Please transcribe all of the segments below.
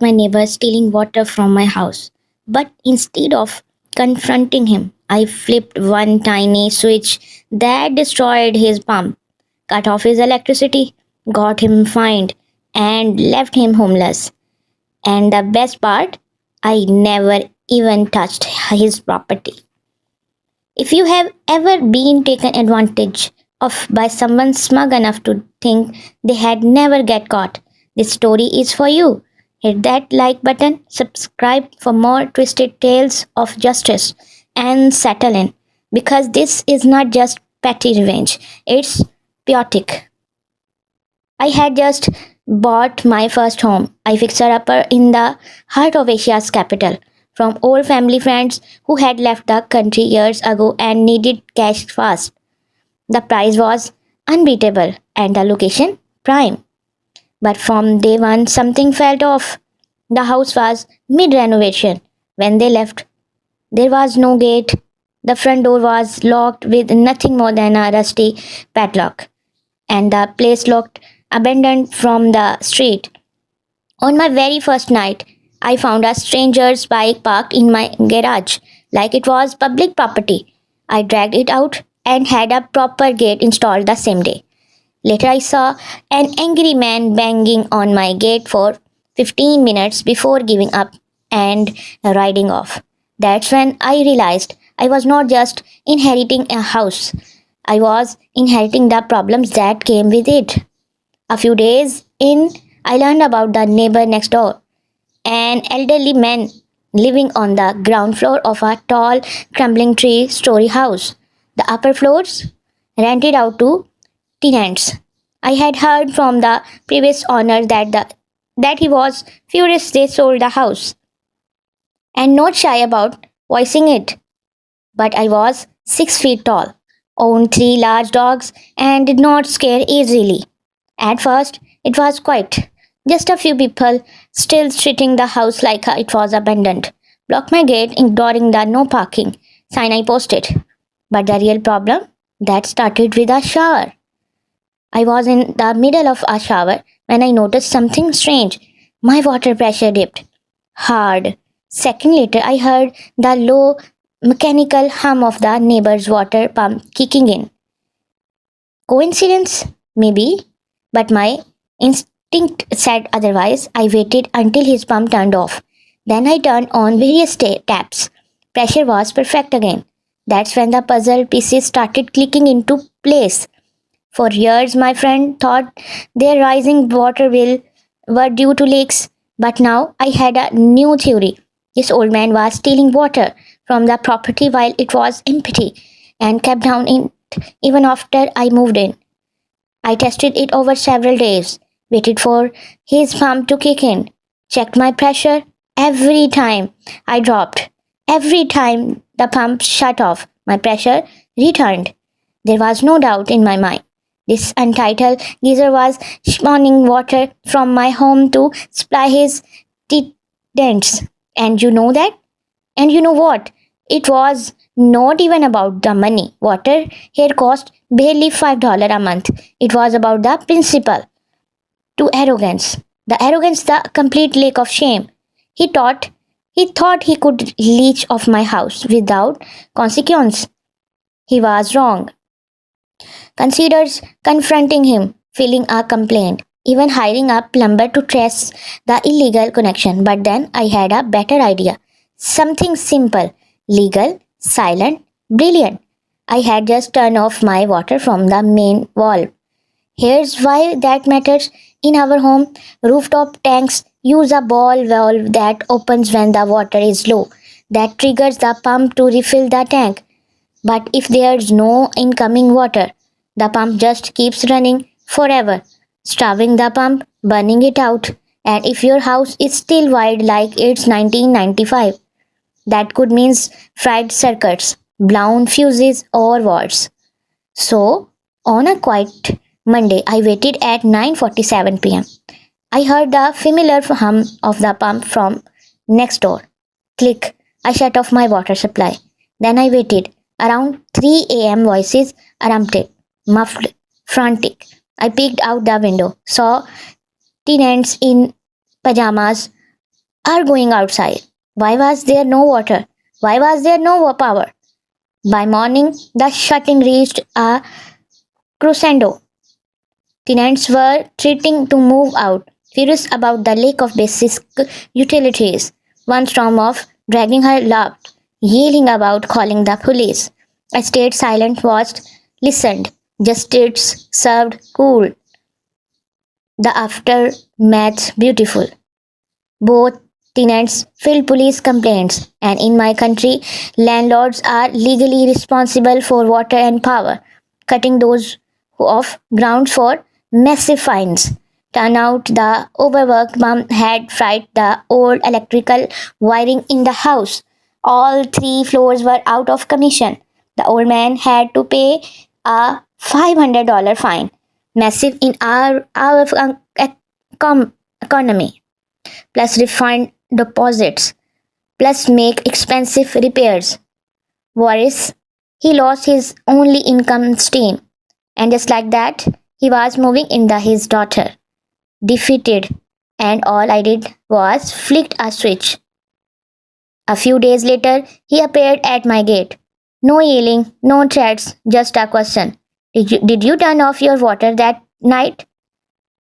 my neighbor stealing water from my house. But instead of confronting him, I flipped one tiny switch that destroyed his pump, cut off his electricity, got him fined, and left him homeless. And the best part, I never even touched his property. If you have ever been taken advantage of by someone smug enough to think they had never get caught, this story is for you. Hit that like button, subscribe for more twisted tales of justice, and settle in because this is not just petty revenge, it's chaotic. I had just bought my first home. I fixer upper in the heart of Asia's capital. From old family friends who had left the country years ago and needed cash fast. The price was unbeatable and the location prime. But from day one, something felt off. The house was mid renovation. When they left, there was no gate. The front door was locked with nothing more than a rusty padlock, and the place looked abandoned from the street. On my very first night, I found a stranger's bike parked in my garage like it was public property. I dragged it out and had a proper gate installed the same day. Later, I saw an angry man banging on my gate for 15 minutes before giving up and riding off. That's when I realized I was not just inheriting a house, I was inheriting the problems that came with it. A few days in, I learned about the neighbor next door, an elderly man living on the ground floor of a tall, crumbling three story house. The upper floors rented out to tenants. I had heard from the previous owner that he was furious they sold the house and not shy about voicing it. But I was 6 feet tall, owned three large dogs, and did not scare easily. At first, it was quiet. Just a few people still treating the house like it was abandoned. Blocked my gate, ignoring the no parking sign I posted. But the real problem that started with a shower. I was in the middle of a shower when I noticed something strange. My water pressure dipped hard. Second later, I heard the low mechanical hum of the neighbor's water pump kicking in. Coincidence? Maybe, but my instinct said otherwise. I waited until his pump turned off. Then I turned on various taps. Pressure was perfect again. That's when the puzzle pieces started clicking into place. For years, my friend thought their rising water bill were due to leaks, but now I had a new theory. This old man was stealing water from the property while it was empty and kept down it even after I moved in. I tested it over several days, waited for his pump to kick in, checked my pressure every time I dropped. Every time the pump shut off, my pressure returned. There was no doubt in my mind. This untitled geezer was spawning water from my home to supply his tenants. And you know that? And you know what? It was not even about the money. Water here cost barely $5 a month. It was about the principle. To arrogance. The arrogance, the complete lack of shame. He thought he thought he could leech off my house without consequence. He was wrong. Considers confronting him, filing a complaint, even hiring a plumber to trace the illegal connection. But then I had a better idea. Something simple, legal, silent, brilliant. I had just turned off my water from the main valve. Here's why that matters. In our home, rooftop tanks use a ball valve that opens when the water is low. That triggers the pump to refill the tank. But if there's no incoming water, the pump just keeps running forever, starving the pump, burning it out. And if your house is still wired like it's 1995, that could mean fried circuits, blown fuses, or worse. So, on a quiet Monday, I waited at 9:47 p.m. I heard the familiar hum of the pump from next door. Click. I shut off my water supply. Then I waited. Around 3 a.m. voices erupted, muffled, frantic. I peeked out the window, saw tenants in pajamas are going outside. Why was there no water? Why was there no power? By morning, the shutting reached a crescendo. Tenants were threatening to move out, furious about the lack of basic utilities. One storm of dragging her laughed, yelling about calling the police. I stayed silent, watched, listened. Justice served cool. The aftermath beautiful. Both tenants filed police complaints, and in my country, landlords are legally responsible for water and power, cutting those off grounds for massive fines. Turn out the overworked mum had fried the old electrical wiring in the house. All three floors were out of commission. The old man had to pay a $500 fine, massive in our economy, plus refund deposits, plus make expensive repairs. Worse, he lost his only income stream, and just like that, he was moving in his daughter, defeated, and all I did was flick a switch. A few days later, he appeared at my gate. No yelling, no threats, just a question. Did you turn off your water that night?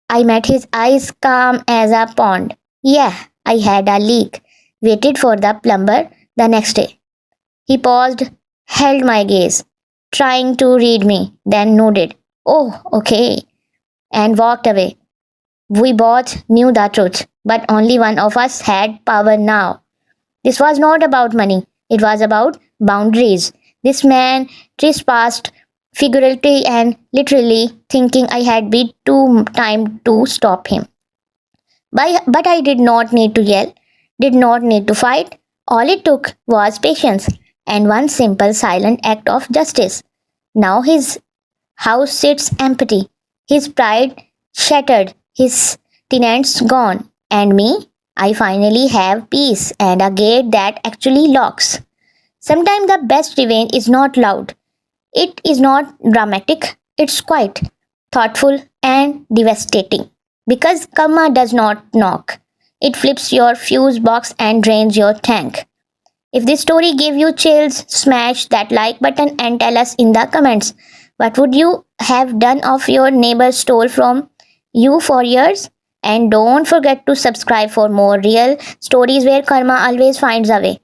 I met his eyes calm as a pond. Yeah, I had a leak. Waited for the plumber the next day. He paused, held my gaze, trying to read me, then nodded. Oh, okay, and walked away. We both knew the truth, but only one of us had power now. This was not about money, it was about boundaries. This man trespassed figuratively and literally, thinking I had been too time to stop him. But I did not need to yell, did not need to fight. All it took was patience and one simple silent act of justice. Now his house sits empty, his pride shattered, his tenants gone, and me, I finally have peace and a gate that actually locks. Sometimes the best revenge is not loud, it is not dramatic, it's quiet, thoughtful, and devastating. Because karma does not knock, it flips your fuse box and drains your tank. If this story gave you chills, smash that like button and tell us in the comments what would you have done if your neighbor stole from you for years? And don't forget to subscribe for more real stories where karma always finds a way.